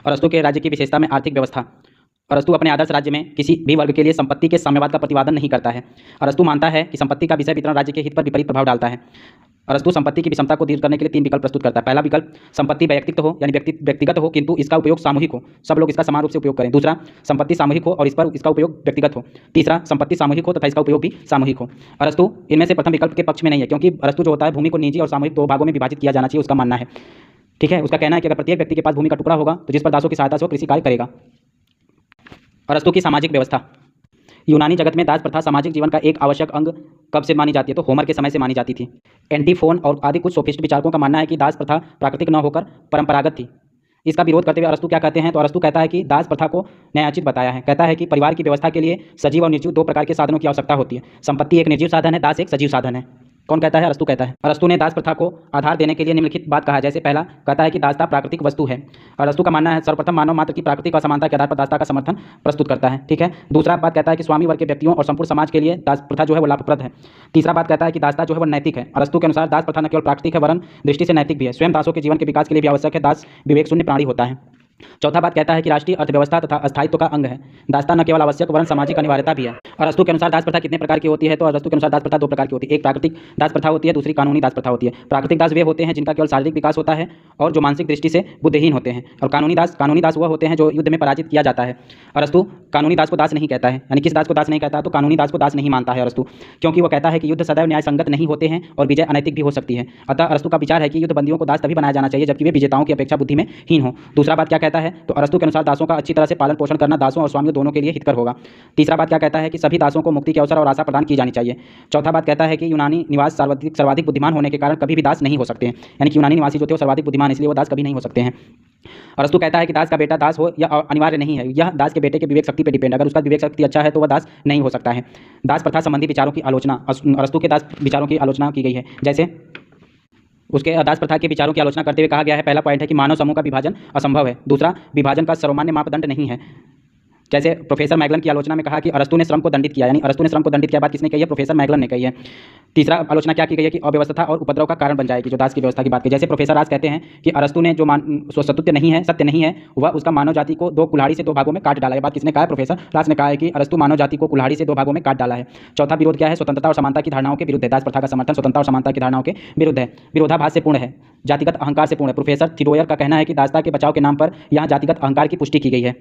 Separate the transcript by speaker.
Speaker 1: अरस्तु के राज्य की विशेषता में आर्थिक व्यवस्था। अरस्तु अपने आदर्श राज्य में किसी भी वर्ग के लिए संपत्ति के साम्यवाद का प्रतिपादन नहीं करता है। अरस्तु मानता है कि संपत्ति का विषय वितरण राज्य के हित पर विपरीत प्रभाव डालता है। अरस्तु संपत्ति की विषमता को दूर करने के लिए 3 विकल्प प्रस्तुत करता है। पहला विकल्प, संपत्ति वैयक्तिक हो यानी व्यक्तिगत हो किंतु इसका उपयोग सामूहिक हो, सब लोग इसका समान रूप से उपयोग करें। दूसरा, संपत्ति सामूहिक हो और इस पर इसका उपयोग व्यक्तिगत हो। तीसरा, संपत्ति सामूहिक हो तथा इसका उपयोग भी सामूहिक हो। अरस्तु इनमें से प्रथम विकल्प के पक्ष में नहीं है, क्योंकि अरस्तु जो होता है भूमि को निजी और सामूहिक 2 भागों में विभाजित किया जाना चाहिए, उसका मानना है। ठीक है, उसका कहना है कि अगर प्रत्येक व्यक्ति के पास भूमि का टुकड़ा होगा तो जिस पर दासों की सहायता से वो कृषि कार्य करेगा। अरस्तु की सामाजिक व्यवस्था। यूनानी जगत में दास प्रथा सामाजिक जीवन का एक आवश्यक अंग कब से मानी जाती है? तो होमर के समय से मानी जाती थी। एंटीफोन और आदि कुछ सोफिस्ट विचारकों का मानना है कि दास प्रथा प्राकृतिक न होकर परंपरागत थी। इसका विरोध करते हुए अरस्तु क्या कहते हैं? तो अरस्तु कहता है कि दास प्रथा को न्यायोचित बताया है। कहता है कि परिवार की व्यवस्था के लिए सजीव और निर्जीव 2 प्रकार के साधनों की आवश्यकता होती है। संपत्ति एक निर्जीव साधन है, दास एक सजीव साधन है। कौन कहता है? अरस्तु कहता है। अरस्तु ने दास प्रथा को आधार देने के लिए निम्नलिखित बात कहा है। जैसे पहला कहता है कि दासता प्राकृतिक वस्तु है। अरस्तु का मानना है सर्वप्रथम मानव मात्र की प्राकृतिक असमानता के आधार पर दासता का समर्थन प्रस्तुत करता है। ठीक है। दूसरा बात कहता है कि स्वामी वर्ग के व्यक्तियों और संपूर्ण समाज के लिए दास प्रथा जो है वो लाभप्रद है। तीसरा बात कहता है कि दासता जो है वो नैतिक है। अरस्तु के अनुसार दास प्रथा न केवल प्राकृतिक है वरन दृष्टि से नैतिक भी है। स्वयं दासों के जीवन के विकास के लिए भी आवश्यक है। दास विवेक शून्य प्राणी होता है। चौथा बात कहता है कि राष्ट्रीय अर्थव्यवस्था तथा अस्थायित्व का अंग है। दासता न केवल आवश्यक वरन सामाजिक अनिवार्यता भी है। अरस्तु के अनुसार दास प्रथा कितने प्रकार की होती है? तो अरस्तु के अनुसार दास प्रथा 2 प्रकार की होती है। एक प्राकृतिक दास प्रथा होती है, दूसरी कानूनी दास प्रथा होती है। प्राकृतिक दास वे होते हैं जिनका केवल शारीरिक विकास होता है और जो मानसिक दृष्टि से बुद्धिहीन होते हैं। और कानूनी दास वह होते हैं जो युद्ध में पराजित किया जाता है। अरस्तु कानूनी दास को दास नहीं कहता है। यानी किस दास को दास नहीं कहता? तो कानूनी दास को दास नहीं मानता है अरस्तु, क्योंकि वह कहता है कि युद्ध सदैव न्याय संगत नहीं होते हैं और विजय अनैतिक भी हो सकती है। अतः अरस्तु का विचार है कि युद्ध बंदियों को दास तभी बनाया जाना चाहिए जबकि वे विजेताओं की अपेक्षा बुद्धि में हीन हो। दूसरा बात क्या कहता है? तो अरस्तु के अनुसार दासों का अच्छी तरह से पालन पोषण करना दासों और स्वामियों दोनों के लिए हितकर होगा। तीसरा बात क्या कहता है? कि सभी दासों को मुक्ति के अवसर और आशा प्रदान की जानी चाहिए। चौथा बात कहता है कि यूनानी निवास सर्वाधिक बुद्धिमान होने के कारण कभी भी दास नहीं हो सकते हैं। यानी कि यूनानी निवासी जो थे वो सर्वाधिक बुद्धिमान, इसलिए वो दास कभी नहीं हो सकते हैं। अरस्तु कहता है कि दास का बेटा दास हो यह अनिवार्य नहीं है, यह दास के बेटे के विवेक शक्ति पर डिपेंड। अगर उसका विवेक शक्ति अच्छा है तो वह दास नहीं हो सकता है। दास प्रथा संबंधी विचारों की आलोचना। अरस्तु के दास विचारों की आलोचना की गई है। जैसे उसके दास प्रथा के विचारों की आलोचना करते हुए कहा गया है, पहला पॉइंट है कि मानव समूह का विभाजन असंभव है। दूसरा, विभाजन का सर्वमान्य मापदंड नहीं है। जैसे प्रोफेसर मैगलन की आलोचना में कहा कि अरस्तु ने श्रम को दंडित किया, यानी अरस्तु ने श्रम को दंडित किया बात किसने कही है? प्रोफेसर मैगलन ने कही है। तीसरा आलोचना क्या की गई है? कि अव्यवस्था और उपद्रव का कारण बन जाएगी जो दास की व्यवस्था की बात की। जैसे प्रोफेसर राज कहते हैं कि अरस्तु ने जो सत्य नहीं है वह उसका मानव जाति को 2 कुल्हाड़ी से 2 भागों में काट डाला है। बात किसने कहा है? प्रोफेसर राज ने कहा है कि अरस्तु मानव जाति को कुल्हाड़ी से 2 भागों में काट डाला है। चौथा विरोध क्या है? स्वतंत्रता और समानता की धारणाओं के विरुद्ध है। दास प्रथा का समर्थन स्वतंत्रता और समानता की धारणाओं के विरुद्ध है। विरोधाभास से पूर्ण है, जातिगत अहंकार से पूर्ण है। प्रोफेसर थिडोयर का कहना है कि दासता के बचाव के नाम पर यहाँ जातिगत अहंकार की पुष्टि की गई है।